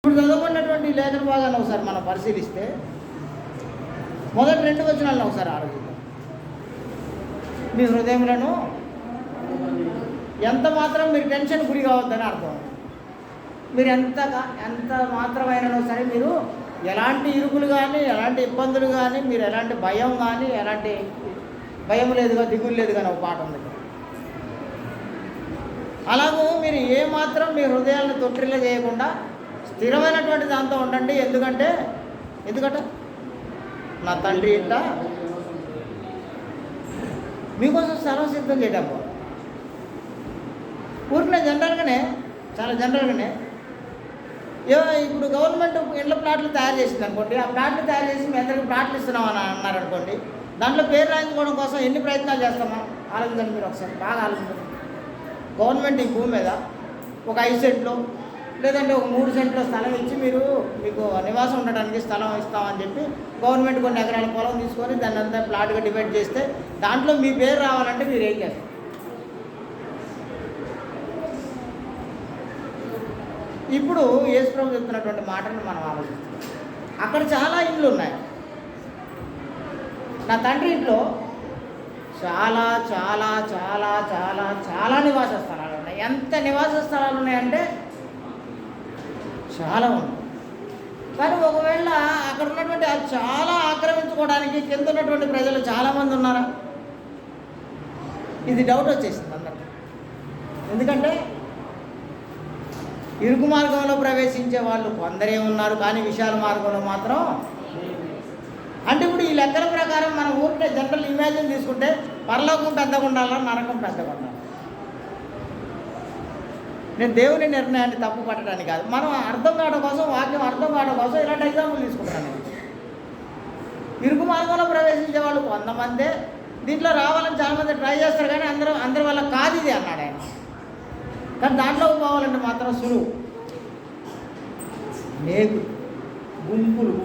ఇప్పుడు చదువుకున్నటువంటి లేఖన భాగాన్ని ఒకసారి మనం పరిశీలిస్తే మొదటి 2 వచనాలను ఒకసారి ఆలోచిద్దాం. మీ హృదయములను ఎంత మాత్రం మీరు టెన్షన్ గురి కావద్దని అర్థం. మీరు ఎంత మాత్రమైనా సరే మీరు ఎలాంటి ఇరుకులు కానీ, ఎలాంటి ఇబ్బందులు కానీ, మీరు ఎలాంటి భయం కానీ, ఎలాంటి భయం లేదుగా, దిగులు లేదు కానీ ఒక పాట ఉంది. అలాగూ మీరు ఏమాత్రం మీ హృదయాలను తొట్టిల్ల చేయకుండా స్థిరమైనటువంటి దాంతో ఉండండి. ఎందుకంటే నా తండ్రి ఇంట మీకోసం స్థలం సిద్ధం చేయడం. ఊరినే చాలా జనరల్గానే ఇప్పుడు గవర్నమెంట్ ఇళ్ళ ప్లాట్లు తయారు చేసింది అనుకోండి. ఆ ప్లాట్లు తయారు చేసి మీ అందరికీ ప్లాట్లు ఇస్తున్నామని అన్నారనుకోండి. దాంట్లో పేరు రాయించుకోవడం కోసం ఎన్ని ప్రయత్నాలు చేస్తామా? ఆలోచించండి మీరు ఒకసారి, బాగా ఆలోచించండి. గవర్నమెంట్ ఈ భూమి మీద ఒక 5 సెంట్లు లేదంటే ఒక 3 సెంట్ల స్థలం ఇచ్చి మీకు నివాసం ఉండడానికి స్థలం ఇస్తామని చెప్పి గవర్నమెంట్ కొన్ని ఎకరాల పొలం తీసుకొని దాన్ని అంతా ప్లాట్గా డివైడ్ చేస్తే దాంట్లో మీ పేరు రావాలంటే మీరు ఏం చేస్తారు? ఇప్పుడు యేసుప్రభు చెప్తున్నటువంటి మాటలను మనం ఆలోచిస్తాం. అక్కడ చాలా ఇళ్ళు ఉన్నాయి. నా తండ్రి ఇంట్లో చాలా చాలా చాలా చాలా చాలా నివాస స్థలాలు ఉన్నాయి. ఎంత నివాస స్థలాలు ఉన్నాయంటే చాలా ఉన్నాయి. కానీ ఒకవేళ అక్కడ ఉన్నటువంటి అది చాలా ఆక్రమించుకోవడానికి కింద ఉన్నటువంటి ప్రజలు చాలామంది ఉన్నారా? ఇది డౌట్ వచ్చేసింది అందరికీ. ఎందుకంటే ఇరుకు మార్గంలో ప్రవేశించే వాళ్ళు కొందరే ఉన్నారు, కానీ విశాల మార్గంలో మాత్రం. అంటే ఇప్పుడు ఈ లెక్కల ప్రకారం మనం ఊరికే జనరల్ ఇమాజిన్ తీసుకుంటే పరలోకం పెద్దగా ఉండాలా, నరకం పెద్దగా ఉండాలి. నేను దేవుని నిర్ణయాన్ని తప్పు పట్టడానికి కాదు, మనం అర్థం కావడం కోసం, వాక్యం అర్థం కావడం కోసం ఇలాంటి ఎగ్జాంపుల్ తీసుకుంటాను. ఇరుకు మార్గంలో ప్రవేశించే వాళ్ళు కొంతమందే, దీంట్లో రావాలని చాలామంది ట్రై చేస్తారు, కానీ అందరి వల్ల కాదు ఇది అన్నాడు ఆయన. కానీ దాంట్లోకి పోవాలంటే మాత్రం సులువు. నేగులు గుంపులు.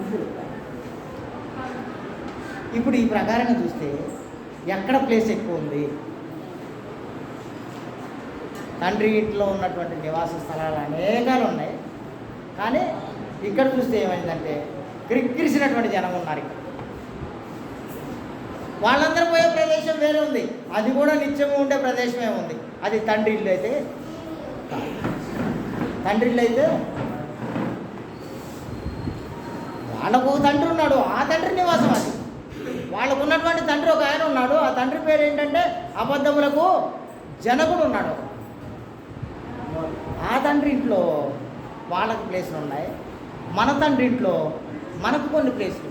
ఇప్పుడు ఈ ప్రకారంగా చూస్తే ఎక్కడ ప్లేస్ ఎక్కువ ఉంది? తండ్రి ఇంట్లో ఉన్నటువంటి నివాస స్థలాలు అనేకాలు ఉన్నాయి. కానీ ఇక్కడ చూస్తే ఏమైందంటే క్రిక్కిరిసినటువంటి జనం ఉన్నారు. ఇక్కడ వాళ్ళందరూ పోయే ప్రదేశం వేరే ఉంది. అది కూడా నిత్యము ఉండే ప్రదేశమే ఉంది. అది తండ్రి ఇల్లు అయితే వాళ్ళకు ఒక తండ్రి ఉన్నాడు, ఆ తండ్రి నివాసం అది. వాళ్ళకు ఉన్నటువంటి తండ్రి ఒక ఆయన ఉన్నాడు. ఆ తండ్రి పేరు ఏంటంటే అబద్ధములకు జనకుడు ఉన్నాడు. ఆ తండ్రి ఇంట్లో వాళ్ళకి ప్లేసులు ఉన్నాయి, మన తండ్రి ఇంట్లో మనకు కొన్ని ప్లేసులు.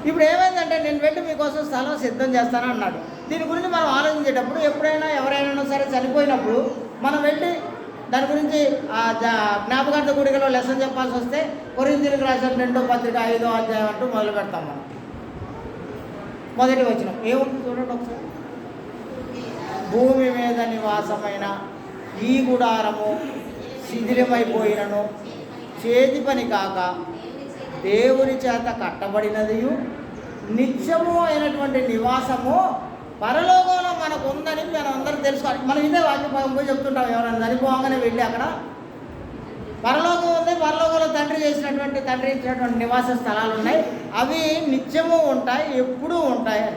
ఇప్పుడు ఏమైందంటే నేను వెళ్ళి మీకోసం స్థలం సిద్ధం చేస్తాను అన్నాడు. దీని గురించి మనం ఆలోచించేటప్పుడు ఎప్పుడైనా ఎవరైనా సరే చనిపోయినప్పుడు మనం వెళ్ళి దాని గురించి జ్ఞాపకార్థ గుడికలో లెసన్ చెప్పాల్సి వస్తే కొరింథీయులకు రాసిన 2వ పత్రిక 5వ అధ్యాయం అంటూ మొదలు పెడతాం. మనం మొదటి వచనం ఏముంది చూడండి ఒకసారి. భూమి మీద నివాసమైన ఈ గుడారము శిథిలమైపోయినను చేతి పని కాక దేవుని చేత కట్టబడినదియు నిత్యము అయినటువంటి నివాసము పరలోకంలో మనకు ఉందని మనం అందరం తెలుసుకోవాలి. మనం ఇదే వాక్యం పోయి చెప్తుంటాం. ఎవరైనా చనిపోగానే వెళ్ళి అక్కడ పరలోకం ఉంది, పరలోకంలో తండ్రి ఇచ్చినటువంటి నివాస స్థలాలు ఉన్నాయి, అవి నిత్యము ఉంటాయి, ఎప్పుడూ ఉంటాయి.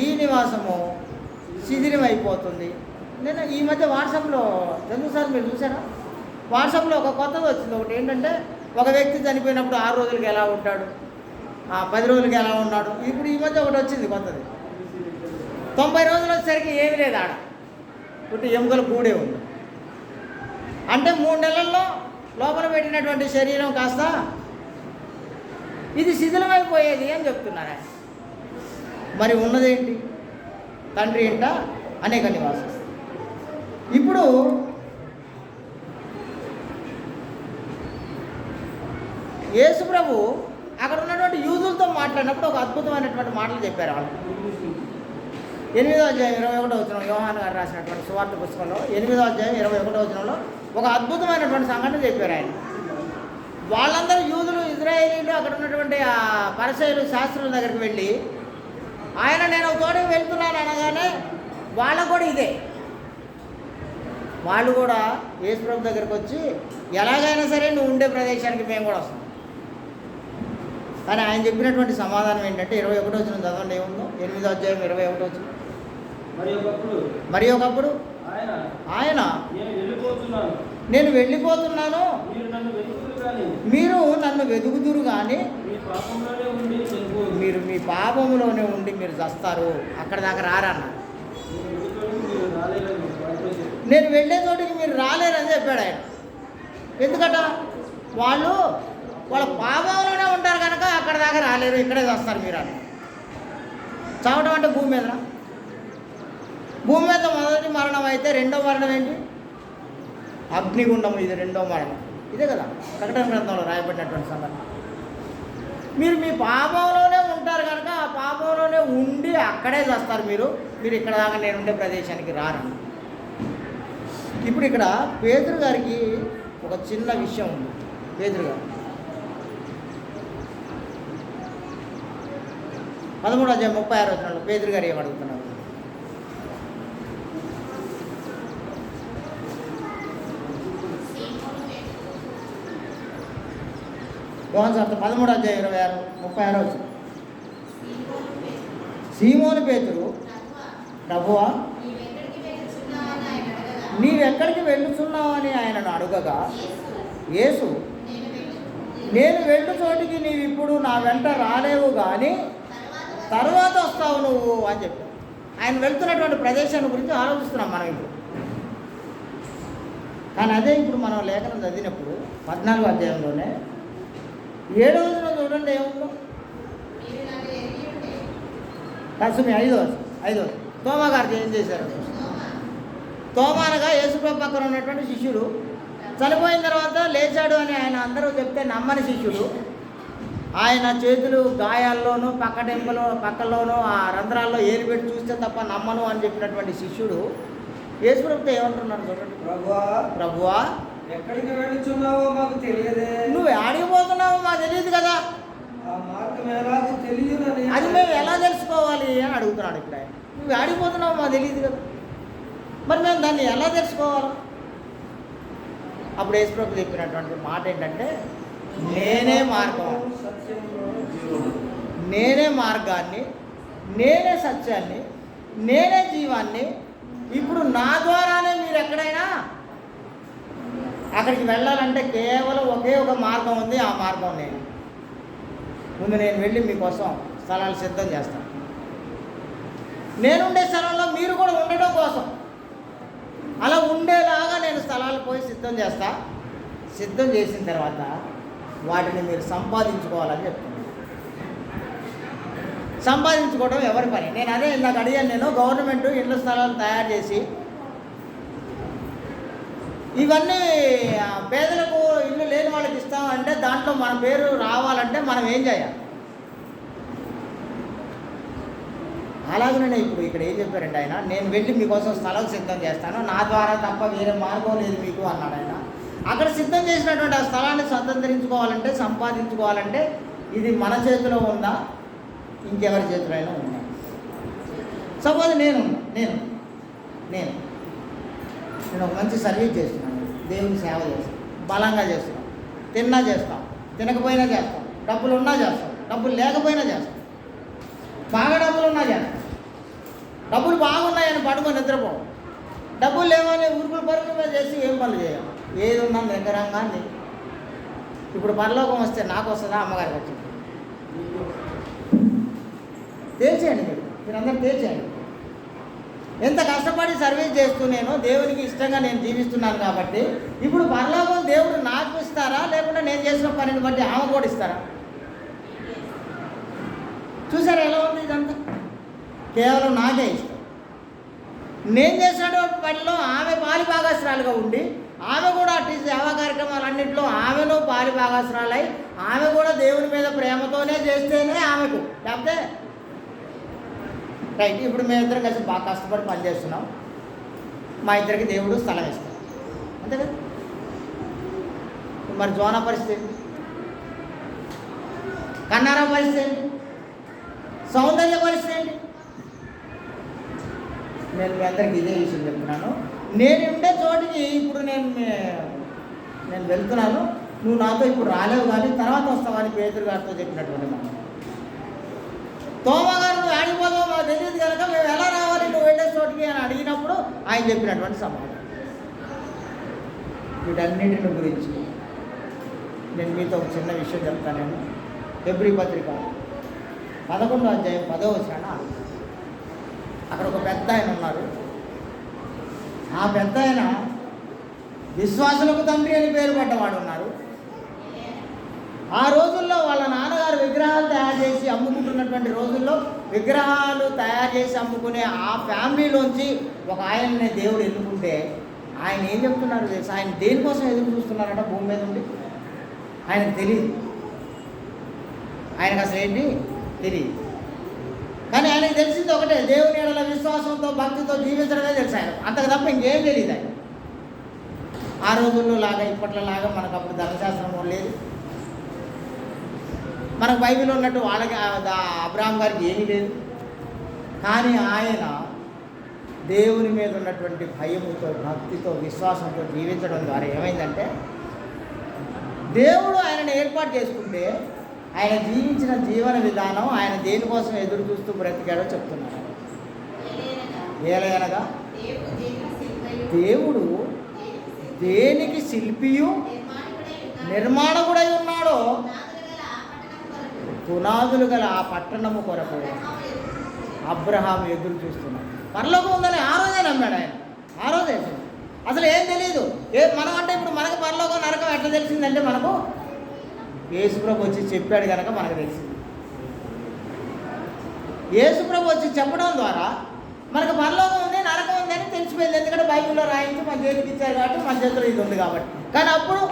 ఈ నివాసము శిథిలమైపోతుంది. నేను ఈ మధ్య వాట్సాప్లో తెలుగుసారి మీరు చూసారా? వాట్సాప్లో ఒక కొత్తది వచ్చింది. ఒకటి ఏంటంటే ఒక వ్యక్తి చనిపోయినప్పుడు 6 రోజులకి ఎలా ఉంటాడు, 10 రోజులకి ఎలా ఉన్నాడు. ఇప్పుడు ఈ మధ్య ఒకటి వచ్చింది కొత్తది. 90 రోజులు వచ్చేసరికి ఏమీ లేదు, ఆడ పుట్టి ఎముకల కూడే ఉంది. అంటే 3 నెలల్లో లోపల పెట్టినటువంటి శరీరం కాస్త ఇది శిథిలమైపోయేది అని చెప్తున్నారు. మరి ఉన్నదేంటి? తండ్రి ఇంట అనేక నివాసం. ఇప్పుడు యేసు ప్రభు అక్కడ ఉన్నటువంటి యూదులతో మాట్లాడినప్పుడు ఒక అద్భుతమైనటువంటి మాటలు చెప్పారు. వాళ్ళు 8వ అధ్యాయం 21వ వచనం, యోహాను గారు రాసినటువంటి సువార్త పుస్తకంలో 8వ అధ్యాయం 21వ వచనంలో ఒక అద్భుతమైనటువంటి సంఘటన చెప్పారు ఆయన. వాళ్ళందరూ యూదులు, ఇజ్రాయేలీలు, అక్కడ ఉన్నటువంటి ఆ పరిసయ్యులు, శాస్త్రుల దగ్గరికి వెళ్ళి నేను ఒక చోటకి వెళ్తున్నాను అనగానే వాళ్ళకు కూడా ఇదే వాళ్ళు కూడా యేసుప్రభు దగ్గరికి వచ్చి ఎలాగైనా సరే నువ్వు ఉండే ప్రదేశానికి మేము కూడా వస్తాం. కానీ ఆయన చెప్పినటువంటి సమాధానం ఏంటంటే 21వ వచనం చదవండి, ఏముందో 8వ అధ్యాయం 21వ వచనం. మరి ఒకప్పుడు ఆయన నేను వెళ్ళిపోతున్నాను, మీరు నన్ను వెతుకుదురు కానీ మీరు మీ పాపంలోనే ఉండి మీరు చస్తారు, అక్కడ దాకా రారన్న. నేను వెళ్ళే చోటికి మీరు రాలేరని చెప్పాడు ఆయన. ఎందుకట? వాళ్ళ పాపంలోనే ఉంటారు కనుక అక్కడ దాకా రాలేరు, ఇక్కడే చస్తారు మీరు అని. చావటం అంటే భూమి మీద మొదటి మరణం అయితే రెండో మరణం ఏంటి? అగ్నిగుండం. ఇది రెండో మరణం. ఇదే కదా ప్రకటన గ్రంథంలో రాయబడినటువంటి సంఘటన. మీరు మీ పాపంలోనే ఉంటారు కనుక ఆ పాపంలోనే ఉండి అక్కడే చేస్తారు మీరు ఇక్కడ దాకా నేను ఉండే ప్రదేశానికి రారు. ఇప్పుడు ఇక్కడ పేతురు గారికి ఒక చిన్న విషయం ఉంది. పేతురు గారు 13వ అధ్యాయం 36వ వచనంలో పేతురు గారు ఏమడుగుతున్నారు? యోహాను సువార్త 13వ అధ్యాయం 36వ వచనం. సీమోను పేతురు, ప్రభువా నీవెక్కడికి వెళ్ళుచున్నావు అని ఆయనను అడగగా యేసు, నేను వెళ్ళు చోటికి నీవు ఇప్పుడు నా వెంట రాలేవు కానీ తర్వాత వస్తావు నువ్వు అని చెప్పాడు. ఆయన వెళ్తున్నటువంటి ప్రదేశాన్ని గురించి ఆలోచిస్తున్నాం మనం ఇప్పుడు. కానీ అదే ఇప్పుడు మనం లేఖనం చదివినప్పుడు 14వ అధ్యాయంలోనే 7వ వచనం చూడండి ఏముందో. కసుమి 5వ తోమా గారికి ఏం చేశారు? తోమానగా యేసుప్రభు పక్కన ఉన్నటువంటి శిష్యుడు చనిపోయిన తర్వాత లేచాడు అని ఆయన అందరూ చెప్తే నమ్మని శిష్యుడు, ఆయన చేతులు గాయాల్లోనూ పక్కల్లోనూ ఆ రంధ్రాల్లో ఏలు పెట్టి చూస్తే తప్ప నమ్మను అని చెప్పినటువంటి శిష్యుడు యేసుప్రభుతో ఏమంటున్నాడు చూడండి, ప్రభువా ఎక్కడికి వెళుచున్నావో మాకు తెలియదే. నువ్వు ఆడిపోతున్నావో మాకు తెలియదు కదా, అది మేము ఎలా తెలుసుకోవాలి అని అడుగుతున్నాడు ఇక్కడ ఆయన. నువ్వు ఆడిపోతున్నావు మాకు తెలియదు కదా, మరి మేము దాన్ని ఎలా తెలుసుకోవాలి? అప్పుడు యేసుప్రభు చెప్పినటువంటి మాట ఏంటంటే, నేనే మార్గాన్ని, నేనే సత్యాన్ని, నేనే జీవాన్ని. ఇప్పుడు నా ద్వారానే మీరు ఎక్కడైనా అక్కడికి వెళ్ళాలంటే కేవలం ఒకే ఒక మార్గం ఉంది, ఆ మార్గం ముందు నేను వెళ్ళి మీకోసం స్థలాలు సిద్ధం చేస్తాను. నేనుండే స్థలంలో మీరు కూడా ఉండడం కోసం అలా ఉండేలాగా నేను స్థలాలు పోయి సిద్ధం చేస్తా. సిద్ధం చేసిన తర్వాత వాటిని మీరు సంపాదించుకోవాలని చెప్తున్నాను. సంపాదించుకోవడం ఎవరి పని? నేను అదే ఇందాక అడిగాను. నేను గవర్నమెంట్ ఇళ్ళ స్థలాలు తయారు చేసి ఇవన్నీ పేదలకు ఇల్లు లేని వాళ్ళకి ఇస్తామంటే దాంట్లో మన పేరు రావాలంటే మనం ఏం చేయాలి? అలాగనే ఇప్పుడు ఇక్కడ ఏం చెప్పారంటే ఆయన, నేను వెళ్ళి మీకోసం స్థలం సిద్ధం చేస్తాను, నా ద్వారా తప్ప వేరే మార్గం లేదు మీకు అన్నాడు ఆయన. అక్కడ సిద్ధం చేసినటువంటి ఆ స్థలాన్ని స్వతంత్రించుకోవాలంటే, సంపాదించుకోవాలంటే ఇది మన చేతిలో ఉందా, ఇంకెవరి చేతిలో అయినా ఉందా? సపోజ్ నేను ఒక మంచి సర్వీస్ చేస్తున్నాను, దేవుని సేవ చేస్తాను, బలంగా చేస్తున్నాను, తిన్నా చేస్తాం, తినకపోయినా చేస్తాం, డబ్బులు ఉన్నా చేస్తాం, డబ్బులు లేకపోయినా చేస్తాం, బాగా డబ్బులు ఉన్నా చేస్తాం. డబ్బులు బాగున్నాయని పడుకొని నిద్రపోం, డబ్బులు లేవని ఊరుకులు పరుగులు చేసి ఏం పనులు చేయాలి? ఏది ఉన్నా దగ్గరంగా. ఇప్పుడు పరలోకం వస్తే నాకు వస్తుందా, అమ్మగారికి వచ్చింది? తేల్చేయండి, మీరందరూ తేల్చేయండి. ఎంత కష్టపడి సర్వీస్ చేస్తూ నేను దేవునికి ఇష్టంగా నేను జీవిస్తున్నాను కాబట్టి ఇప్పుడు పరలోకం దేవుడు నాకు ఇస్తారా, లేకుంటే నేను చేసిన పనిని బట్టి ఆమె కూడా ఇస్తారా? చూసారా ఎలా ఉంది ఇదంతా? కేవలం నాకే ఇష్టం. నేను చేసినటువంటి పనిలో ఆమె పాలిభాగస్రాలుగా ఉండి, ఆమె కూడా అట్టి సేవా కార్యక్రమాలన్నింటిలో ఆమెను పాలిభాగస్రాలై, ఆమె కూడా దేవుని మీద ప్రేమతోనే చేస్తేనే ఆమెకు, లేకపోతే రైట్. ఇప్పుడు మేమిద్దరం కలిసి బాగా కష్టపడి పనిచేస్తున్నాం, మా ఇద్దరికి దేవుడు స్థలం ఇస్తాం, అంతే కదా? మరి జోనా పరిస్థితి ఏంటి? కన్నారా పరిస్థితి ఏంటి? సౌందర్య పరిస్థితి ఏంటి? నేను మీ అందరికి ఇదే విషయం చెప్తున్నాను. నేను ఉండే చోటికి ఇప్పుడు నేను వెళ్తున్నాను, నువ్వు నాతో ఇప్పుడు రాలేవు కానీ తర్వాత వస్తావని పేతురు గారితో చెప్పినటువంటి మాట. తోమ గారు నువ్వు ఆడిపోతావు మాకు తెలియదు కనుక మేము ఎలా రావాలి నువ్వు వెళ్ళే చోటికి అని అడిగినప్పుడు ఆయన చెప్పినటువంటి సమాధానం. వీటన్నిటిని గురించి నేను మీతో ఒక చిన్న విషయం చెప్తాను. నేను హెబ్రీ పత్రిక 11వ అధ్యాయం 10వ వచనం, అక్కడ ఒక పెద్ద ఆయన ఉన్నారు. ఆ పెద్ద ఆయన విశ్వాసులకు తండ్రి అని పేరు పడ్డవాడు ఉన్నారు. ఆ రోజుల్లో వాళ్ళ నాన్నగారు విగ్రహాలు తయారు చేసి అమ్ముకుంటున్నటువంటి రోజుల్లో విగ్రహాలు తయారు చేసి అమ్ముకునే ఆ ఫ్యామిలీలోంచి ఒక ఆయననే దేవుడు ఎన్నుకుంటే ఆయన ఏం చెప్తున్నారు తెలుసు? ఆయన దేనికోసం ఎదురు చూస్తున్నారట భూమి మీద ఉండి? ఆయనకు తెలియదు, ఆయనకు అసలు ఏంటి తెలియదు. కానీ ఆయనకు తెలిసింది ఒకటే, దేవుని ఎడల విశ్వాసంతో భక్తితో జీవించడమే తెలుసు ఆయన, అంతకు తప్ప ఇంకేం తెలియదు ఆయన. ఆ రోజుల్లో లాగా ఇప్పట్లో లాగా మనకు అప్పుడు ధర్మశాస్త్రం లేదు, మనకు బైబిల్ ఉన్నట్టు వాళ్ళకి అబ్రహాం గారికి ఏమీ లేదు. కానీ ఆయన దేవుని మీద ఉన్నటువంటి భయముతో భక్తితో విశ్వాసంతో జీవించడం ద్వారా ఏమైందంటే దేవుడు ఆయనను ఏర్పాటు చేసుకుంటే ఆయన జీవించిన జీవన విధానం, ఆయన దేనికోసం ఎదురు చూస్తూ బ్రతికాడో చెప్తున్నారు. ఏలయనగా దేవుడు దేనికి శిల్పియు నిర్మాణకుడై ఉన్నాడో పునాదులు గల ఆ పట్టణము కొరకు అబ్రహాం ఎదురు చూస్తున్నాడు. పరలోకం ఉందని ఆ రోజే నమ్మాడు ఆయన, ఆ రోజే. అసలు ఏం తెలియదు. మనం అంటే ఇప్పుడు మనకు పరలోకం నరకం ఎట్లా తెలిసిందంటే మనకు యేసుప్రభు వచ్చి చెప్పాడు కనుక మనకు తెలిసింది. యేసుప్రభు వచ్చి చెప్పడం ద్వారా మనకు పరలోకం ఉంది నరకం ఉంది అని తెలిసిపోయింది. ఎందుకంటే బైబిల్లో రాయించి మన చేతికి ఇచ్చారు కాబట్టి మన చేతిలో ఇది ఉంది కాబట్టి. కానీ అప్పుడు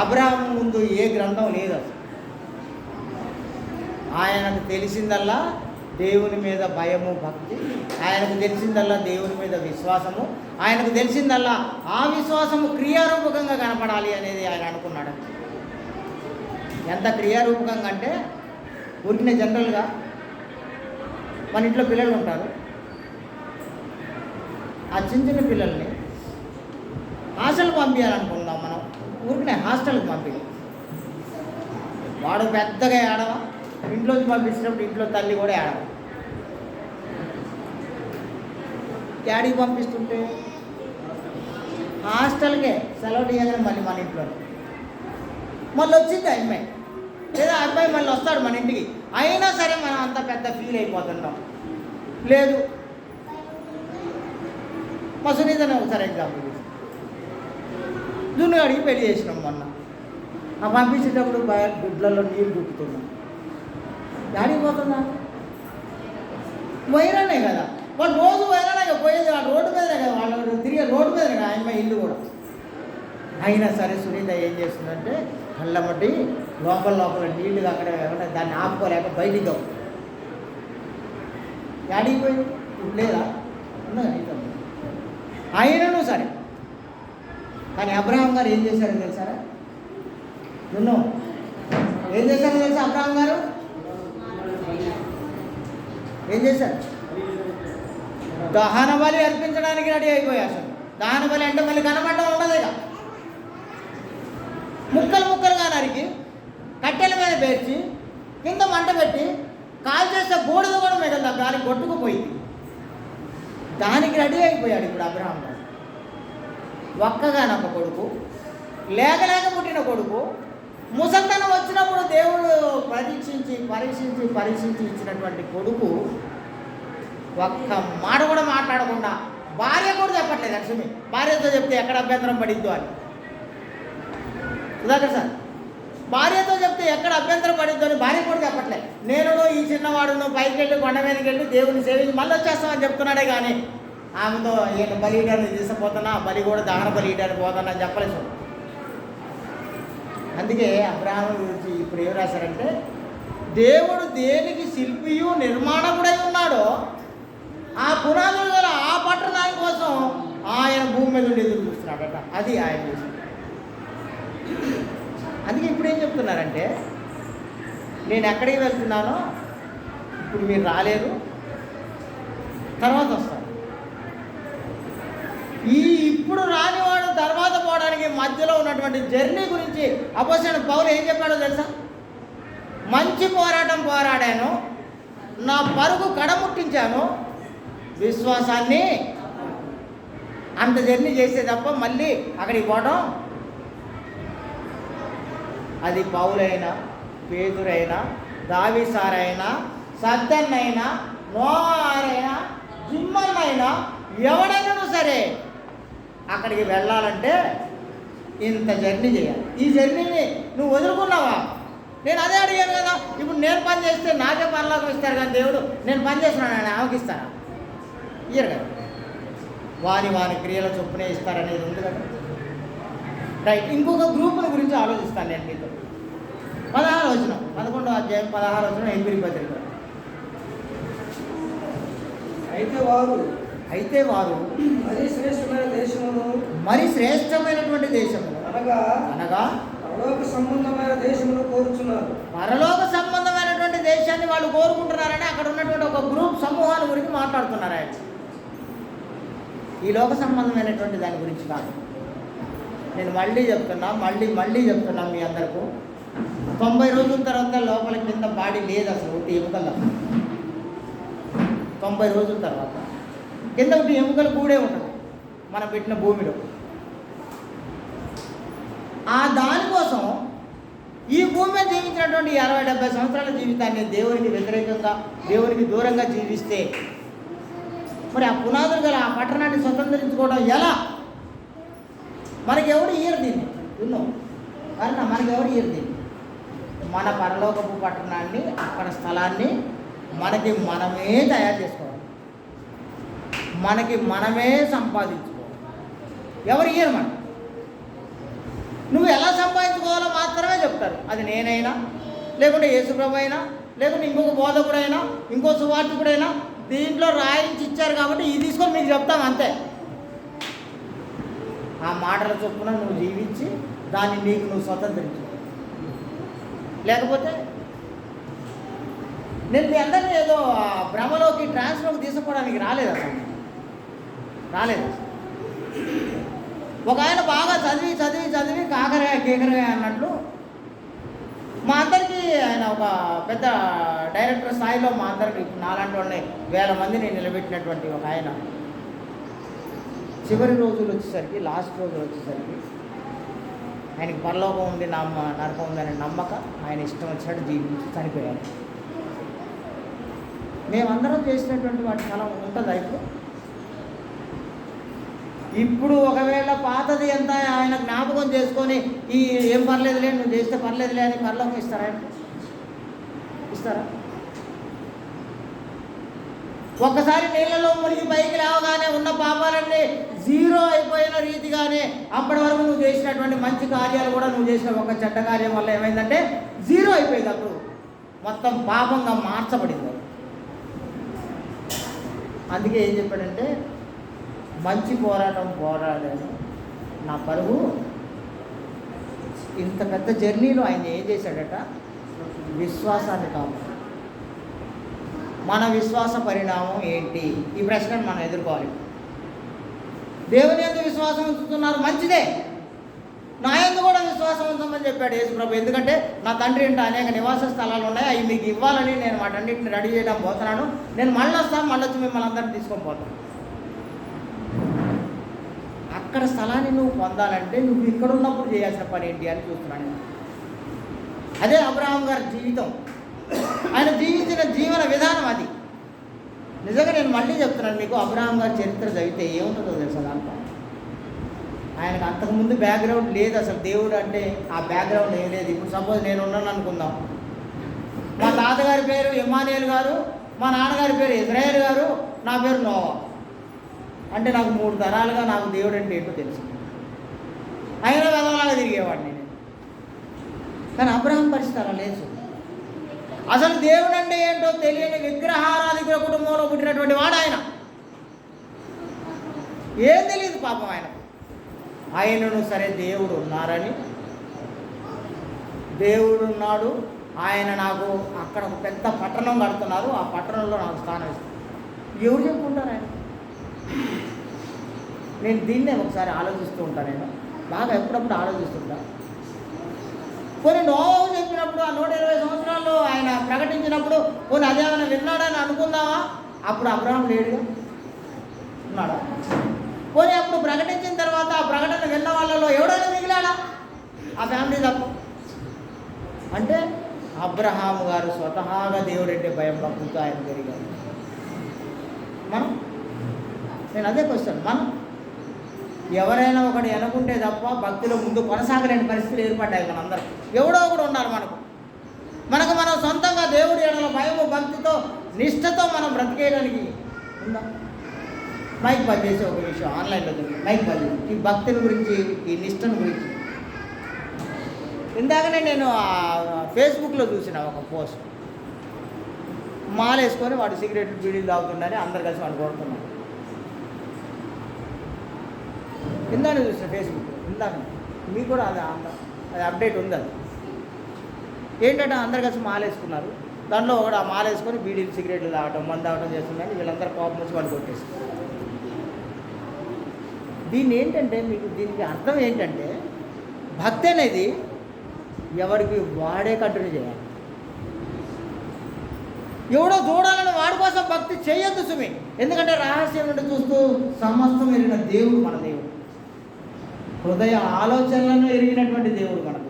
అబ్రహాం ముందు ఏ గ్రంథం లేదు. అసలు ఆయనకు తెలిసిందల్లా దేవుని మీద భయము భక్తి, ఆయనకు తెలిసిందల్లా దేవుని మీద విశ్వాసము, ఆయనకు తెలిసిందల్లా ఆ విశ్వాసము క్రియారూపకంగా కనపడాలి అనేది ఆయన అనుకున్నాడు. ఎంత క్రియారూపకంగా అంటే ఊరికినే జనరల్గా మన ఇంట్లో పిల్లలు ఉంటారు, ఆ చిన్న చిన్న పిల్లల్ని హాస్టల్కి పంపించాలనుకుందాం మనం. ఊరికినే హాస్టల్కి పంపించాలి, వాడు పెద్దగా ఏడవా, ఇంట్లోకి పంపించినప్పుడు ఇంట్లో తల్లి కూడా ఏడవ. డాడీకి పంపిస్తుంటే హాస్టల్కే సెలవు తీయగానే మళ్ళీ మన ఇంట్లో మళ్ళీ వచ్చింది అమ్మాయి, లేదా అబ్బాయి మళ్ళీ వస్తాడు మన ఇంటికి. అయినా సరే మనం అంత పెద్ద ఫీల్ అయిపోతుంటాం. లేదు, మా సునీతనే ఒకసారి ఎగ్జాంపుల్ జున్నుగాడికి పెళ్లి చేసినాం మొన్న. ఆ పంపించేటప్పుడు గుడ్లలో నీళ్ళు గుట్టుతున్నాం. డాడీ పోతున్నా వైరానే కదా, వాళ్ళు రోజు వైరానే కదా పోయేది, ఆ రోడ్డు మీదనే కదా, వాళ్ళు తిరిగే రోడ్డు మీదనే కదా ఆయన ఇల్లు కూడా. అయినా సరే సునీత ఏం చేస్తుందంటే కళ్ళమట్టి లోపల నీళ్లు అక్కడ ఏమంటే దాన్ని ఆపుకోలేక బయటికి అవు. డాడీకి పోయి ఇప్పుడు లేదా ఉన్నదా నీతో అయినను సరే. కానీ అబ్రహాం గారు ఏం చేశారో తెలుసారా? నువ్వు ఏం చేశారో తెలుసా? అబ్రహాం గారు ఏం చేశారు? దహన బలి అర్పించడానికి రెడీ అయిపోయారు. అసలు దహన బలి అంటే మళ్ళీ కనబడడం ఉండదు ఇక. ముక్కలు ముక్కలుగా నరికి కట్టెల మీద పేర్చి కింద మంట పెట్టి కాల్ చేస్తే బూడిద కూడా మిగతా గాలి కొట్టుకుపోయింది. దానికి రెడీ అయిపోయాడు ఇప్పుడు అబ్రహాం గారు. ఒక్కగానొక్క కొడుకు, లేక పుట్టిన కొడుకు, ముసల్తనం వచ్చినప్పుడు దేవుడు పరీక్షించి ఇచ్చినటువంటి కొడుకు ఒక్క మాట కూడా మాట్లాడకుండా, భార్య కూడా చెప్పట్లేదు. లక్ష్మి భార్యతో చెప్తే ఎక్కడ అభ్యంతరం పడిద్దు అని. సుధాకర్ సార్ భార్యతో చెప్తే ఎక్కడ అభ్యంతరం పడిద్దు అని భార్య కూడా చెప్పట్లేదు. నేను ఈ చిన్నవాడును పైకి వెళ్ళి కొండ మీదకి వెళ్ళి దేవుని సేవించి మళ్ళీ వచ్చేస్తామని చెప్తున్నాడే కానీ ఆమెతో ఈయన బలి ఇయడానికి తీసుకుపోతున్నా, బలి కూడా దహన బలి ఇయడానికి పోతున్నా అని చెప్పలేదు. అందుకే అబ్రహాము గురించి ఇప్పుడు ఏం రాశారంటే దేవుడు దేనికి శిల్పియు నిర్మాణకుడై ఉన్నాడో ఆ పునాదులు గల ఆ పట్టణాని కోసం ఆయన భూమి మీద ఉండి ఎదురు చూస్తున్నాడట. అది ఆయన చేసింది. అందుకే ఇప్పుడు ఏం చెప్తున్నారంటే నేను ఎక్కడికి వెళ్తున్నానో ఇప్పుడు మీరు రాలేరు, తర్వాత వస్తాను. ఇప్పుడు రానివాడు తర్వాత పోవడానికి మధ్యలో ఉన్నటువంటి జర్నీ గురించి అపోస్తలుడైన పౌలు ఏం చెప్పాడో తెలుసా? మంచి పోరాటం పోరాడాను, నా పరుగు కడముట్టించాను, విశ్వాసాన్ని. అంత జర్నీ చేసే తప్ప మళ్ళీ అక్కడికి పోవడం, అది పౌలైనా, పేతురైనా, దావీసారైనా, సద్దన్నైనా, నోవారైనా, జిమ్మన్నైనా, ఎవడైనా సరే అక్కడికి వెళ్ళాలంటే ఇంత జర్నీ చేయాలి. ఈ జర్నీని నువ్వు వదులుకున్నావా? నేను అదే అడిగాను కదా. ఇప్పుడు నేను పని చేస్తే నాకే పరలోకం ఇస్తారు కానీ దేవుడు నేను పని చేస్తున్నాను ఆమెకి ఇస్తారా? ఇయ్యరు కదా. వారి క్రియల చొప్పునే ఇస్తారనేది ఉంది కదా. రైట్. ఇంకొక గ్రూపుల గురించి ఆలోచిస్తాను నేను మీతో. 16 వచనం, 11వ అధ్యాయం 16 వచనం, ఎబ్రీ పత్రిక. అయితే వారు మరి శ్రేష్టమైనటువంటి దేశమును అనగా పరలోక సంబంధమైన దేశమును కోరుచున్నారు. పరలోక సంబంధమైనటువంటి దేశాన్ని వాళ్ళు కోరుకుంటున్నారని అక్కడ ఉన్నటువంటి ఒక గ్రూప్ సమూహాల గురించి మాట్లాడుతున్నారు ఆయన. ఈ లోక సంబంధమైనటువంటి దాని గురించి కాదు. నేను మళ్ళీ చెప్తున్నా మీ అందరికీ, 90 రోజుల తర్వాత లోపల కింద బాడీ లేదు అసలు, ఒకటి ఎముకల. 90 రోజుల తర్వాత కింద ఒకటి ఎముకలు కూడే ఉంటుంది మనం పెట్టిన భూమిలో. ఆ దానికోసం ఈ భూమి మీద జీవించినటువంటి 60-70 సంవత్సరాల జీవితాన్ని దేవునికి వ్యతిరేకంగా, దేవునికి దూరంగా జీవిస్తే మరి ఆ పునాదులు గల ఆ పట్టణాన్ని స్వతంత్రించుకోవడం ఎలా? మనకి ఎవరు ఇయ్యరు దీన్ని, విన్నాం అన్న, మనకి ఎవరు ఇయ్యరు దీన్ని. మన పరలోకపు పట్టణాన్ని, అక్కడ స్థలాన్ని మనకి మనమే తయారు చేసుకోవాలి, మనకి మనమే సంపాదించుకోవాలి. ఎవరు ఇయ్యరు మనం. నువ్వు ఎలా సంపాదించుకోవాలో మాత్రమే చెప్తారు. అది నేనైనా, లేకుంటే యేసుప్రభు అయినా, లేకుంటే ఇంకొక బోధకుడైనా, ఇంకో సువార్థికుడైనా దీంట్లో రాయించి ఇచ్చారు కాబట్టి ఇది తీసుకొని మీకు చెప్తాం అంతే. ఆ మాటల చొప్పున నువ్వు జీవించి దాన్ని నీకు నువ్వు స్వతంత్రించు. లేకపోతే నేను మీ అందరినీ ఏదో భ్రమలోకి, ట్రాన్స్లోకి తీసుకోవడానికి రాలేదు అసలు, రాలేదు. ఒక ఆయన బాగా చదివి కాకరగా కేకరగా అన్నట్లు మా అందరికీ ఆయన ఒక పెద్ద డైరెక్టర్ స్థాయిలో మా అందరికి నాలాంటి వాళ్ళని 1000 మందిని నిలబెట్టినటువంటి ఒక ఆయన చివరి రోజులు వచ్చేసరికి, లాస్ట్ రోజులు వచ్చేసరికి ఆయనకి పరలోకం ఉంది, నరకం ఉంది అనే నమ్మక ఆయన ఇష్టం వచ్చినట్టు జీవించి చనిపోయారు. మేమందరం చేసినటువంటి వాటి ఫలం ఉంటుందా ఇప్పుడు ఒకవేళ పాతది ఎంత ఆయన జ్ఞాపకం చేసుకొని ఈ ఏం పర్లేదులే, నువ్వు చేస్తే పర్లేదులే అని పరలోకం ఇస్తారా? ఇస్తారా? ఒక్కసారి నీళ్ళలో మునిగి పైకి లేవగానే ఉన్న పాపాలన్నీ 0 అయిపోయిన రీతిగానే అప్పటి వరకు నువ్వు చేసినటువంటి మంచి కార్యాలు కూడా, నువ్వు చేసిన ఒక చెడ్డ కార్యం వల్ల ఏమైందంటే 0 అయిపోయింది. అప్పుడు మొత్తం పాపంగా మార్చబడింది. అందుకే ఏం చెప్పాడంటే, మంచి పోరాటం పోరాడాను, నా పరుగు. ఇంత పెద్ద జర్నీలో ఆయన ఏం చేశాడట? విశ్వాసాన్ని కాపాడు. మన విశ్వాస పరిణామం ఏంటి? ఈ ప్రశ్నను మనం ఎదుర్కోవాలి. దేవుని యందు విశ్వాసం ఉంచుతున్నారు, మంచిదే. నా యందు కూడా విశ్వాసం ఉంచమని చెప్పాడు యేసుప్రభు. ఎందుకంటే నా తండ్రి ఇంట అనేక నివాస స్థలాలు ఉన్నాయి, అవి మీకు ఇవ్వాలని నేను వాటన్నిటిని రెడీ చేయడం పోతున్నాను. నేను మళ్ళీ వస్తాను, మళ్ళీ వచ్చి మిమ్మల్ని అందరినీ తీసుకొని పోతాను. అక్కడ స్థలాన్ని నువ్వు పొందాలంటే నువ్వు ఇక్కడ ఉన్నప్పుడు చేయాల్సిన పని ఏంటి అని చూస్తున్నాను. అదే అబ్రహాం గారి జీవితం, ఆయన జీవించిన జీవన విధానం అది. నిజంగా నేను మళ్ళీ చెప్తున్నాను మీకు, అబ్రహాం గారి చరిత్ర చదివితే ఏముంటుందో తెలుసా దాంట్లో. ఆయనకు అంతకుముందు బ్యాక్గ్రౌండ్ లేదు అసలు. దేవుడు అంటే ఆ బ్యాక్గ్రౌండ్ ఏం లేదు. ఇప్పుడు సపోజ్ నేను ఉన్నాను అనుకుందాం, మా తాతగారి పేరు ఇమ్మానుయేల్ గారు, మా నాన్నగారి పేరు ఇజ్రాయేల్ గారు, నా పేరు నోవా. అంటే నాకు 3 తరాలుగా నాకు దేవుడు అంటే ఏంటో తెలుసు. అయినా వెదవలాగా తిరిగేవాడిని నేను. కానీ అబ్రహాం పరిస్థితి అలా లేదు. అసలు దేవుడు అంటే ఏంటో తెలియని విగ్రహారాధికుల కుటుంబంలో పుట్టినటువంటి వాడు ఆయన. ఏం తెలియదు పాపం ఆయన. ఆయనను సరే దేవుడు ఉన్నారని, దేవుడు ఉన్నాడు, ఆయన నాకు అక్కడ ఒక పెద్ద పట్టణం కడుతున్నారు, ఆ పట్టణంలో నాకు స్థానం ఇస్తారు. ఎవరు చెప్పుకుంటారు? ఆయన నేను దీన్నే ఒకసారి ఆలోచిస్తూ ఉంటాను. నేను బాగా ఎప్పుడప్పుడు ఆలోచిస్తుంటా. కొన్ని నోవు చెప్పినప్పుడు ఆ 120 సంవత్సరాల్లో ఆయన ప్రకటించినప్పుడు కొన్ని అదేమైనా విన్నాడని అనుకుందామా? అప్పుడు అబ్రహాం లేడుగా, ఉన్నాడా? పోనీ అప్పుడు ప్రకటించిన తర్వాత ఆ ప్రకటన విన్న వాళ్ళలో ఎవడైనా మిగిలాడా? ఆ ఫ్యామిలీ తప్ప. అంటే అబ్రహాము గారు స్వతహాగా దేవుడంటే భయం భక్తితో ఆయన పెరిగారు. నేను అదే క్వశ్చన్, మనం ఎవరైనా ఒకటి అనుకుంటే తప్ప భక్తిలో ముందు కొనసాగలేని పరిస్థితులు ఏర్పడ్డాయి. మనందరం ఎవడో ఒకడు ఉన్నారు మనకు మనం సొంతంగా దేవుడి ఎడల భయము భక్తితో నిష్ఠతో మనం బ్రతికేయడానికి ఉందా? మైక్ బంద్ చేసే ఒక విషయం ఆన్లైన్లో జరిగింది. మైక్ బంద్ చేసి ఈ భక్తిని గురించి, ఈ నిష్ఠను గురించి ఇందాకనే నేను ఫేస్బుక్లో చూసిన ఒక పోస్ట్. మాలేసుకొని వాడు సిగరెట్ బీడీలు తాగుతుండని అందరు కలిసి వాడు కొడుతున్నాడు. ఇందాక చూసిన ఫేస్బుక్, ఇందాక మీకు కూడా అది అప్డేట్ ఉంది. అది ఏంటంటే అందరు కలిసి మాలేసుకున్నారు. దాంట్లో ఒకడు ఆ మాలేసుకొని బీడీలు సిగరెట్లు తాగటం మందు తాగటం చేస్తుందని వీళ్ళందరూ కోపం వచ్చి వాళ్ళు కొట్టేస్తారు. దీన్ని ఏంటంటే మీకు దీనికి అర్థం ఏంటంటే భక్తి అనేది ఎవరికి వాడే కంటిన్యూ చేయాలి. ఎవడో చూడాలని వాడి కోసం భక్తి చేయొద్దు సుమి. ఎందుకంటే రహస్యం నుండి చూస్తూ సమస్తం ఎరిగిన దేవుడు మన దేవుడు, హృదయ ఆలోచనలను ఎరిగినటువంటి దేవుడు మనకు.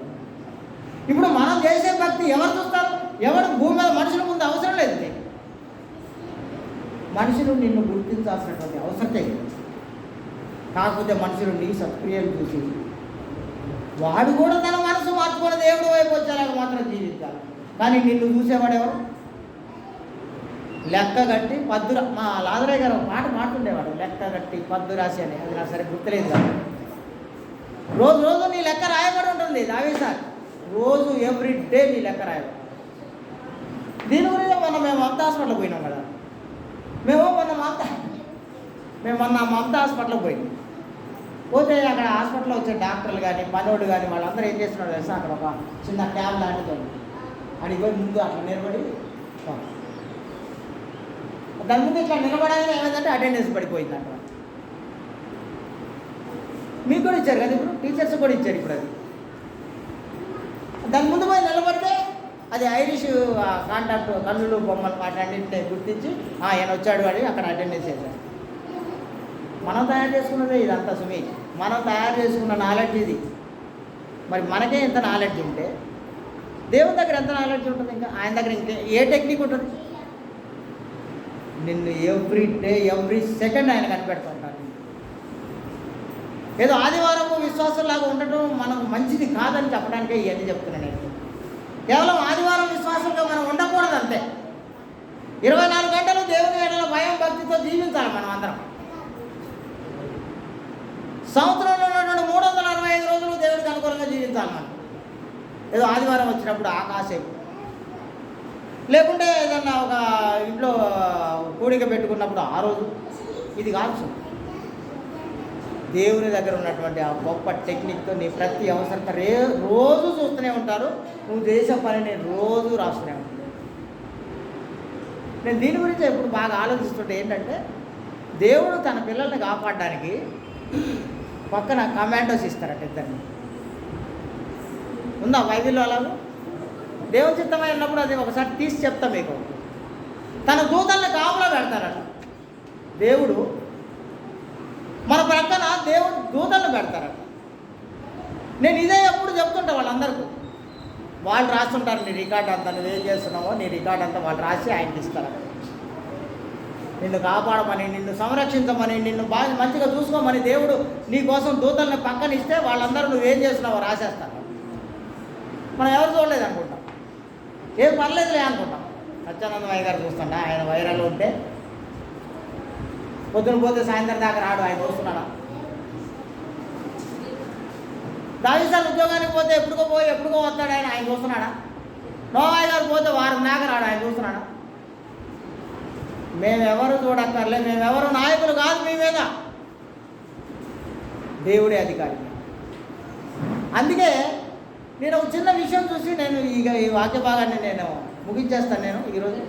ఇప్పుడు మనం చేసే భక్తి ఎవరు చూస్తారు? ఎవరు భూమి మీద మనుషుల ముందు అవసరం లేదు. మనుషులు నిన్ను గుర్తించాల్సినటువంటి అవసరం లేదు. కాకపోతే మనుషులు నీ సత్క్రియలు చూసి వాడు కూడా తన మనసు మార్చుకుని దేవుడు వైపు వచ్చేలాగా మాత్రం జీవించాలి. కానీ నిన్ను చూసేవాడు ఎవరు? లెక్క కట్టి పద్దు, మా లాదరయ్య గారు ఒక పాట మాట్లాడేవాడు, లెక్క కట్టి పద్దు రాసి అని. అది నాకు సరే గుర్తులేదు కదా. రోజు నీ లెక్క రాయబడి ఉంటుంది. దావీసారి రోజు ఎవ్రీ డే నీ లెక్క రాయబడి. దీని గురించి మేము మమతా హాస్పిటల్కి పోయినాం కదా. మేము మొన్న మమతా హాస్పిటల్కి పోయినాం. పోతే అక్కడ హాస్పిటల్లో వచ్చే డాక్టర్లు కానీ పనోడు కానీ వాళ్ళందరూ ఏం చేస్తున్నాడు తెలుసా? అక్కడ ఒక చిన్న క్యాబ్ లాంటిది ఉంది. అడిగి పోయి ముందు అట్లా నిలబడి, దాని ముందు ఇట్లా నిలబడగానే ఏమైందంటే అటెండెన్స్ పడిపోయింది అక్కడ. మీకు కూడా ఇచ్చారు కదా, ఇప్పుడు టీచర్స్ కూడా ఇచ్చారు. ఇప్పుడు అది దాని ముందు పోయి నిలబడితే అది ఐరిష్ కాంటాక్ట్ కన్నులు బొమ్మలు వాటన్నింటినీ గుర్తించి ఆయన వచ్చాడు అని అక్కడ అటెండెన్స్ చేశారు. మనం తయారు చేసుకున్నదే ఇదంతా సుమి. మనం తయారు చేసుకున్న నాలెడ్జ్ ఇది. మరి మనకే ఎంత నాలెడ్జ్ ఉంటే దేవుని దగ్గర ఎంత నాలెడ్జ్ ఉంటుంది? ఇంకా ఆయన దగ్గర ఇంకా ఏ టెక్నిక్ ఉంటుంది? నిన్ను ఎవ్రీ డే ఎవ్రీ సెకండ్ ఆయన కనిపెడుతూ ఉంటాను. ఏదో ఆదివారము విశ్వాసంలాగా ఉండటం మనకు మంచిది కాదని చెప్పడానికే ఇవన్నీ చెప్తున్నాను నేను. కేవలం ఆదివారం విశ్వాసంగా మనం ఉండకూడదు అంతే. 24 గంటలు దేవుని ఎడల భయం భక్తితో జీవించాలి మనం అందరం. సంవత్సరంలో ఉన్నటువంటి 365 రోజులు దేవుడికి అనుకూలంగా జీవించాలి మనం. ఏదో ఆదివారం వచ్చినప్పుడు ఆకాశం, లేకుంటే ఏదన్నా ఒక ఇంట్లో కూడిక పెట్టుకున్నప్పుడు ఆ రోజు, ఇది కాదు. దేవుని దగ్గర ఉన్నటువంటి ఆ గొప్ప టెక్నిక్తో నీ ప్రతి అవసరత రోజు చూస్తూనే ఉంటారు. నువ్వు చేసే పనిని రోజు రాస్తూనే ఉంటావు. నేను దీని గురించి ఎప్పుడు బాగా ఆలోచిస్తుంటే ఏంటంటే, దేవుడు తన పిల్లల్ని కాపాడడానికి పక్కన కమాండోస్ ఇస్తారట ఇద్దరిని. ఉందా బైబిల్లో అలాగే? దేవుని చిత్తమైనప్పుడు అది ఒకసారి తీసి చెప్తా మీకు. తన దూతల్ని కాపులో పెడతారట దేవుడు. మన ప్రక్కన దేవుడు దూతలను పెడతారట. నేను ఇదే ఎప్పుడు చెప్తుంటా వాళ్ళందరికీ. వాళ్ళు రాస్తుంటారు నీ రికార్డ్ అంతా, నువ్వేం చేస్తున్నావో నీ రికార్డ్ అంతా వాళ్ళు రాసి ఆయనకి ఇస్తారు. నిన్ను కాపాడమని, నిన్ను సంరక్షించమని, నిన్ను బాగా మంచిగా చూసుకోమని దేవుడు నీ కోసం దూతల్ని పక్కన ఇస్తే వాళ్ళందరూ నువ్వేం చేస్తున్నావో రాసేస్తారు. మనం ఎవరు చూడలేదు అనుకుంటాం, ఏం పర్లేదులే అనుకుంటాం. సత్యానందమయ్య గారు చూస్తుంటా, ఆయన వైరల్ ఉంటే పొద్దున పోతే సాయంత్రం దాకా రాడు, ఆయన చూస్తున్నాడా? దావీసాలు ఉద్యోగానికి పోతే ఎప్పుడుకో వస్తాడు ఆయన చూస్తున్నాడా? నోవాయి గారు పోతే వారం దాకా రాడు, ఆయన చూస్తున్నాడా? మేమెవరు చూడక్కర్లే, మేమెవరు నాయకులు కాదు మీ మీద, దేవుడే అధికారి. అందుకే నేను ఒక చిన్న విషయం చూసి నేను ఈ వాక్య భాగాన్ని నేను ముగించేస్తాను. నేను ఈరోజు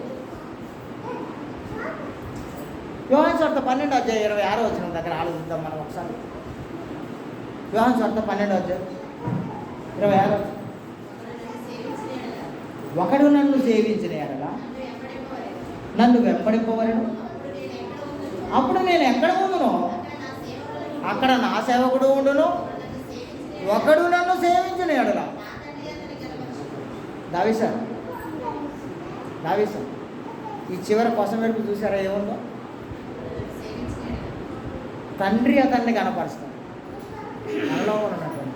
యోహాను సువార్త 12:26 దగ్గర ఆలోచిద్దాం మనం ఒకసారి. యోహాను సువార్త 12:26. ఒకడు నన్ను సేవించిన ఎడల నన్ను వెంబడింపవలను, అప్పుడు నేను ఎక్కడ ఉండునో అక్కడ నా సేవకుడు ఉండును. ఒకడు నన్ను సేవించిన ఎడల. దావీదు ఈ చివరి కోసం వెలుపు చూసారా ఏముందో? తండ్రి అతన్ని కనపరుస్తాడు. మనలో ఉన్నటువంటి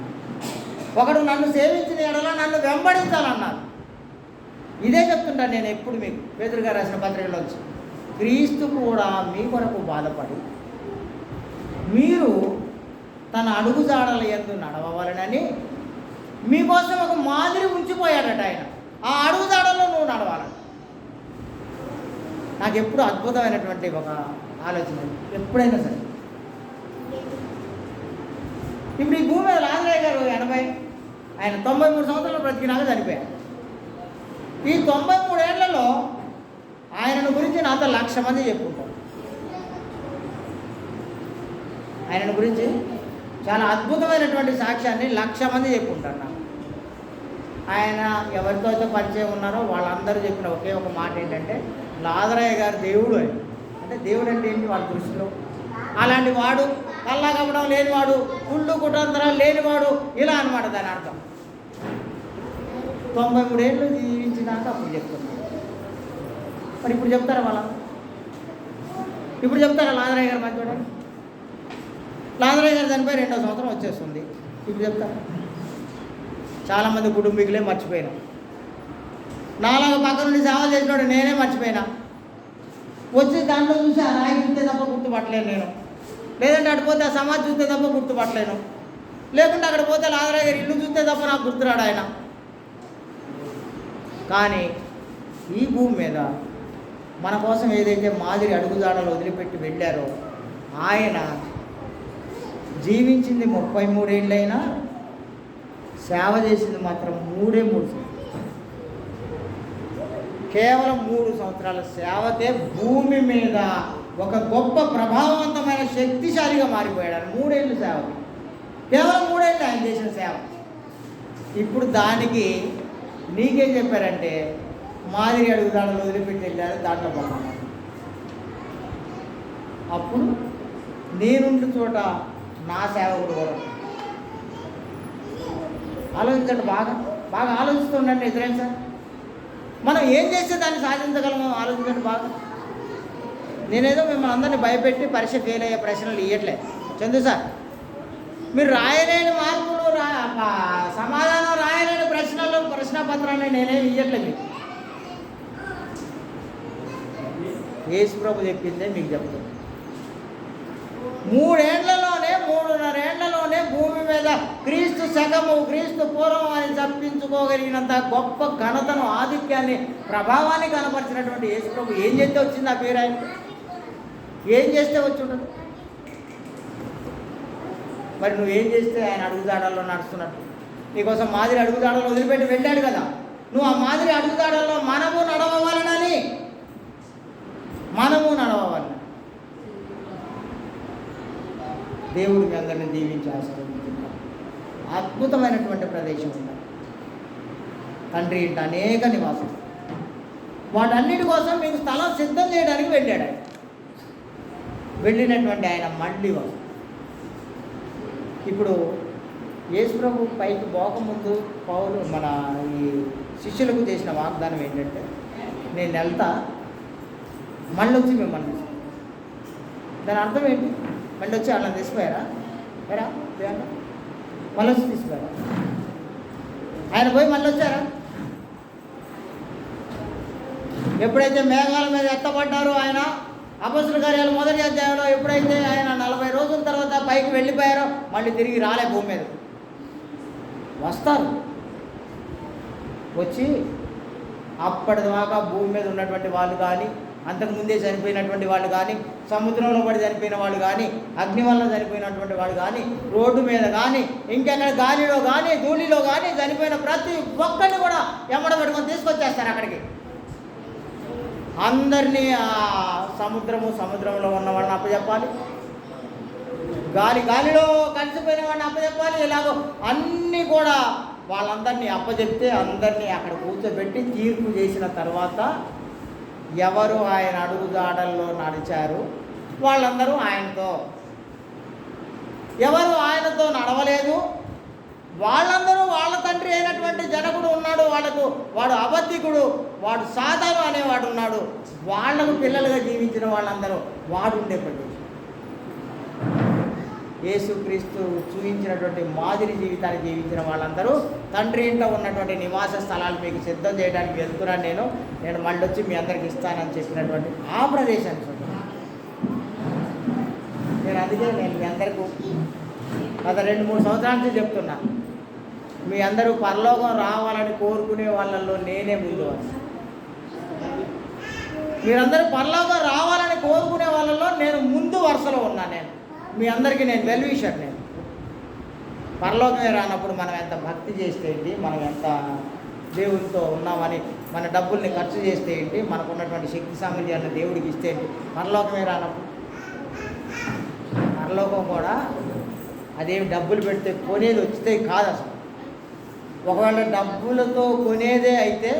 ఒకడు నన్ను సేవించిన ఎడల నన్ను వెంబడించాలన్నారు. ఇదే చెప్తుంటాను నేను ఎప్పుడు మీకు. పేతురు గారు రాసిన పత్రికలోంచి, క్రీస్తు కూడా మీ కొరకు బాధపడి మీరు తన అడుగుజాడల యందు నడవవలనని మీకోసం ఒక మాదిరి ఉంచిపోయాడట ఆయన. ఆ అడుగుజాడల్లో నువ్వు నడవాలని. నాకు ఎప్పుడు అద్భుతమైనటువంటి ఒక ఆలోచన, ఎప్పుడైనా సరే. ఇప్పుడు ఈ భూమి మీద లాజరయ్య గారు 80, ఆయన 93 సంవత్సరాలు బ్రతికినాక చనిపోయారు. ఈ 93 ఏళ్లలో ఆయనను గురించి నాతో 1,00,000 మంది చెప్పుకుంటారు. ఆయనను గురించి చాలా అద్భుతమైనటువంటి సాక్ష్యాన్ని 1,00,000 మంది చెప్పుకుంటారు నాకు. ఆయన ఎవరితో అయితే పరిచయం ఉన్నారో వాళ్ళందరూ చెప్పిన ఒకే ఒక మాట ఏంటంటే, లాజరయ్య గారు దేవుడు అని. అంటే దేవుడు అంటే ఏంటి వాళ్ళ దృష్టిలో? అలాంటి వాడు, కల్లా కప్పడం లేనివాడు, కుళ్ళు కుటాంతరాలు లేనివాడు, ఇలా అనమాట దాని అర్థం. 93 ఏళ్ళు జీవించినాక అప్పుడు చెప్తున్నారు. మరి ఇప్పుడు చెప్తారా వాళ్ళ? ఇప్పుడు చెప్తారా లాజరయ్య గారు మంచివాడు? లాజరయ్య గారు చనిపోయి 2వ సంవత్సరం వచ్చేస్తుంది. ఇప్పుడు చెప్తారా? చాలామంది కుటుంబీకులే మర్చిపోయినా. నాలాగా పక్క నుండి సేవ చేసినాడు నేనే మర్చిపోయినా. వచ్చి దాంట్లో చూసి ఆ రాయి చూస్తే తప్ప గుర్తుపట్టలేను నేను. లేదంటే అటు పోతే ఆ సమాధి చూస్తే తప్ప గుర్తుపట్టలేను. లేకుంటే అక్కడ పోతే లాజరయ్య గారి ఇల్లు చూస్తే తప్ప నాకు గుర్తురాడు ఆయన. కానీ ఈ భూమి మీద మన కోసం ఏదైతే మాదిరి అడుగుజాడలు వదిలిపెట్టి వెళ్ళారో, ఆయన జీవించింది 33 ఏళ్ళైనా సేవ చేసింది మాత్రం 3 సంవత్సరాలు. కేవలం 3 సంవత్సరాల సేవతే భూమి మీద ఒక గొప్ప ప్రభావవంతమైన శక్తిశాలిగా మారిపోయాడు. 3 ఏళ్ళు సేవ, కేవలం 3 ఏళ్ళు ఆయన చేసిన సేవ. ఇప్పుడు దానికి నీకేం చెప్పారంటే మాదిరి అడుగుదాడలు వదిలిపెట్టి వెళ్ళారు, దాంట్లో పడుతున్నారు. అప్పుడు నేనుండి చోట నా సేవకుడు కూడా. ఆలోచించండి, బాగా బాగా ఆలోచిస్తుండండి. ఎదురైన సార్ మనం ఏం చేస్తే దాన్ని సాధించగలమో ఆలోచించండి బాగా. నేనేదో మిమ్మల్ని అందరినీ భయపెట్టి పరీక్ష ఫెయిల్ అయ్యే ప్రశ్నలు ఇవ్వట్లేదు. చందు సార్, మీరు రాయలేని మార్కులు సమాధానం రాయలేని ప్రశ్నలు ప్రశ్నపత్రాన్ని నేనేమి ఇవ్వట్లేదు మీకు. యేసు ప్రభు చెప్పిందే మీకు చెప్తాను. 3.5 ఏళ్లలోనే భూమి మీద క్రీస్తు శకము క్రీస్తు పూర్వం అని తప్పించుకోగలిగినంత గొప్ప ఘనతను, ఆధిక్యాన్ని, ప్రభావాన్ని కనపరిచినటువంటి యేసు ప్రభు ఏం చేస్తే వచ్చింది ఆ పేరు? ఆయన ఏం చేస్తే వచ్చి ఉండదు? మరి నువ్వేం చేస్తే ఆయన అడుగుజాడల్లో నడుస్తున్నట్టు? నీకోసం మాదిరి అడుగుజాడల్లో వదిలిపెట్టి వెళ్ళాడు కదా, నువ్వు ఆ మాదిరి అడుగుజాడల్లో మనము నడవవాలని. దేవుడు మీ అందరిని దీవించి ఆశీర్వదించున్నాడు. అద్భుతమైనటువంటి ప్రదేశం ఉంది తండ్రి ఇంట, అనేక నివాసం. వాటన్నిటి కోసం మీకు స్థలం సిద్ధం చేయడానికి వెళ్ళాడు ఆయన. వెళ్ళినటువంటి ఆయన మళ్ళీ వస్తాడు. ఇప్పుడు యేసు ప్రభు పైకి పోకముందు పౌలు మన ఈ శిష్యులకు చేసిన వాగ్దానం ఏంటంటే, నేను వెళ్తా మళ్ళీ వచ్చి మిమ్మల్ని. దాని అర్థం ఏంటి? మళ్ళీ వచ్చి వాళ్ళని తీసిపోయారా? వేరా మళ్ళీ వచ్చి తీసిపోయారా? ఆయన పోయి మళ్ళీ వచ్చారా? ఎప్పుడైతే మేఘాల మీద ఎత్తపడ్డారో ఆయన, అపొస్తలుల కార్యాలు 1వ అధ్యాయంలో ఎప్పుడైతే ఆయన 40 రోజుల తర్వాత పైకి వెళ్ళిపోయారో మళ్ళీ తిరిగి రాలే భూమి మీద. వస్తారు, వచ్చి అప్పటిదాకా భూమి మీద ఉన్నటువంటి వాళ్ళు కానీ, అంతకుముందే చనిపోయినటువంటి వాళ్ళు కానీ, సముద్రంలో పడి చనిపోయిన వాళ్ళు కానీ, అగ్ని వల్ల చనిపోయినటువంటి వాళ్ళు కానీ, రోడ్డు మీద కానీ, ఇంకెక్కడ గాలిలో కానీ ధూళిలో కానీ చనిపోయిన ప్రతి ఒక్కరిని కూడా ఎమ్మడ పెట్టుకొని తీసుకొచ్చేస్తారు అక్కడికి. అందరినీ ఆ సముద్రంలో ఉన్న వాళ్ళని అప్పచెప్పాలి, గాలిలో కలిసిపోయిన వాడిని అప్పచెప్పాలి. ఇలాగో అన్నీ కూడా వాళ్ళందరినీ అప్పచెప్తే అందరినీ అక్కడ కూర్చోబెట్టి తీర్పు చేసిన తర్వాత ఎవరు ఆయన అడుగుజాడల్లో నడిచారు వాళ్ళందరూ ఆయనతో, ఎవరు ఆయనతో నడవలేదు వాళ్ళందరూ వాళ్ళ తండ్రి అయినటువంటి జనకుడు ఉన్నాడు, వాడు అబద్ధికుడు, వాడు సాతాను అనేవాడు ఉన్నాడు, వాళ్లకు పిల్లలుగా జీవించిన వాళ్ళందరూ వాడు ఉండే ప్రదేశం. యేసుక్రీస్తు చూపించినటువంటి మాదిరి జీవితాన్ని జీవించిన వాళ్ళందరూ తండ్రి ఇంట్లో ఉన్నటువంటి నివాస స్థలాలు మీకు సిద్ధం చేయడానికి వెళ్తున్నాను, నేను మళ్ళీ వచ్చి మీ అందరికి ఇస్తానని చెప్పినటువంటి ఆ ప్రదేశానికి నేను మీ అందరికీ గత 2-3 సంవత్సరాల నుంచి చెప్తున్నా, మీ అందరూ పరలోకం రావాలని కోరుకునే వాళ్ళల్లో నేనే ముందు వస్తాను. మీరందరూ పరలోకం రావాలని కోరుకునే వాళ్ళలో నేను ముందు వరుసలో ఉన్నాను. నేను మీ అందరికీ నేను వెల్ విషర్. నేను పరలోకమే రానప్పుడు మనం ఎంత భక్తి చేస్తే ఏంటి, మనం ఎంత దేవుడితో ఉన్నామని మన డబ్బుల్ని ఖర్చు చేస్తే ఏంటి, మనకు ఉన్నటువంటి శక్తి సామర్థ్యాన్ని దేవుడికి ఇస్తే ఏంటి, పరలోకమే రానప్పుడు. పరలోకం కూడా అదేమి డబ్బులు పెడితే కొనేది వచ్చితే కాదు అసలు. ఒకవేళ డబ్బులతో కొనేదే అయితే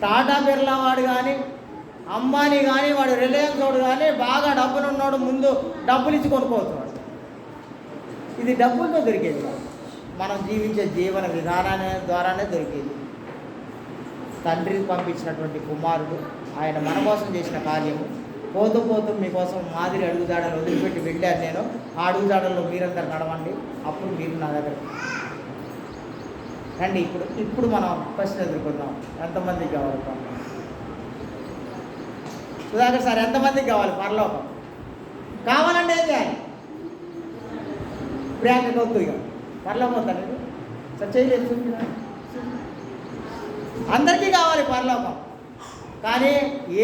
టాటా బిర్లా వాడు కానీ అంబానీ కానీ వాడు రిలయన్స్ వాడు కానీ బాగా డబ్బులు ఉన్నాడు ముందు డబ్బులు ఇచ్చి కొనుక్కోవచ్చు. వాడు ఇది డబ్బులతో దొరికేది కాదు, మనం జీవించే జీవన విధానాన్ని ద్వారానే దొరికేది. తండ్రి పంపించినటువంటి కుమారుడు ఆయన మన కోసం చేసిన కార్యము. పోతూ మీకోసం మాదిరి అడుగుజాడలు వదిలిపెట్టి వెళ్ళాను నేను. ఆ అడుగుజాడల్లో మీరందరూ నడవండి, అప్పుడు మీరు నా దగ్గర రండి. ఇప్పుడు మనం ప్రశ్న ఎదుర్కొందాం. ఎంతమందికి కావాలి పరలోకం? సుధాకర్ సార్, ఎంతమందికి కావాలి పరలోకం? కావాలంటే ఏం చేయాలి? ప్రియాంక వద్దు, ఇక పరలోకం వద్దండి సార్, చేయలేదు. అందరికీ కావాలి పరలోకం, కానీ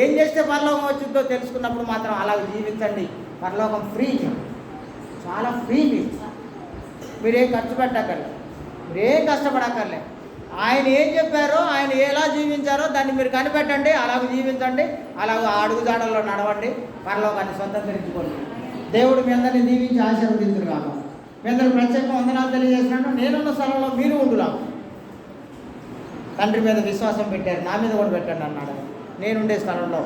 ఏం చేస్తే పరలోకం వచ్చిందో తెలుసుకున్నప్పుడు మాత్రం అలా జీవించండి. పరలోకం ఫ్రీ, చాలా ఫ్రీ. మీరేం ఖర్చు పెట్టక్కర్లే, మీరేం కష్టపడక్కర్లే. ఆయన ఏం చెప్పారో, ఆయన ఎలా జీవించారో దాన్ని మీరు కనిపెట్టండి, అలాగ జీవించండి, అలాగ అడుగుజాడల్లో నడవండి, పరలోకాన్ని స్వతంత్రించుకోండి. దేవుడు మీ అందరినీ దీవించి ఆశీర్వదించును కాక. మీ అందరూ ప్రత్యేకంగా వందనాలు తెలియజేసినట్టు నేనున్న స్థలంలో మీరు ఉండులా. తండ్రి మీద విశ్వాసం పెట్టారు, నా మీద కూడా పెట్టండి అన్నాడు. నేనుండే స్థలంలో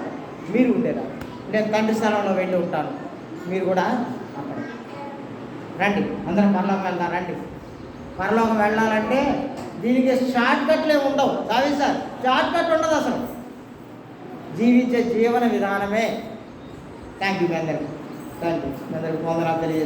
మీరు ఉండేలా, నేను తండ్రి స్థలంలో వెళ్ళి ఉంటాను, మీరు కూడా అక్కడ రండి. అందరం పరలోకం వెళ్దాం రండి. పరలోకం వెళ్ళాలంటే దీనికి షార్ట్ కట్లే ఉండవు. సారీ సార్, షార్ట్ కట్ ఉండదు అసలు. జీవించే జీవన విధానమే. థ్యాంక్ యూ మీ అందరికీ. Thank you. మీ అందరికీ వందనాలు తెలియజేస్తాను.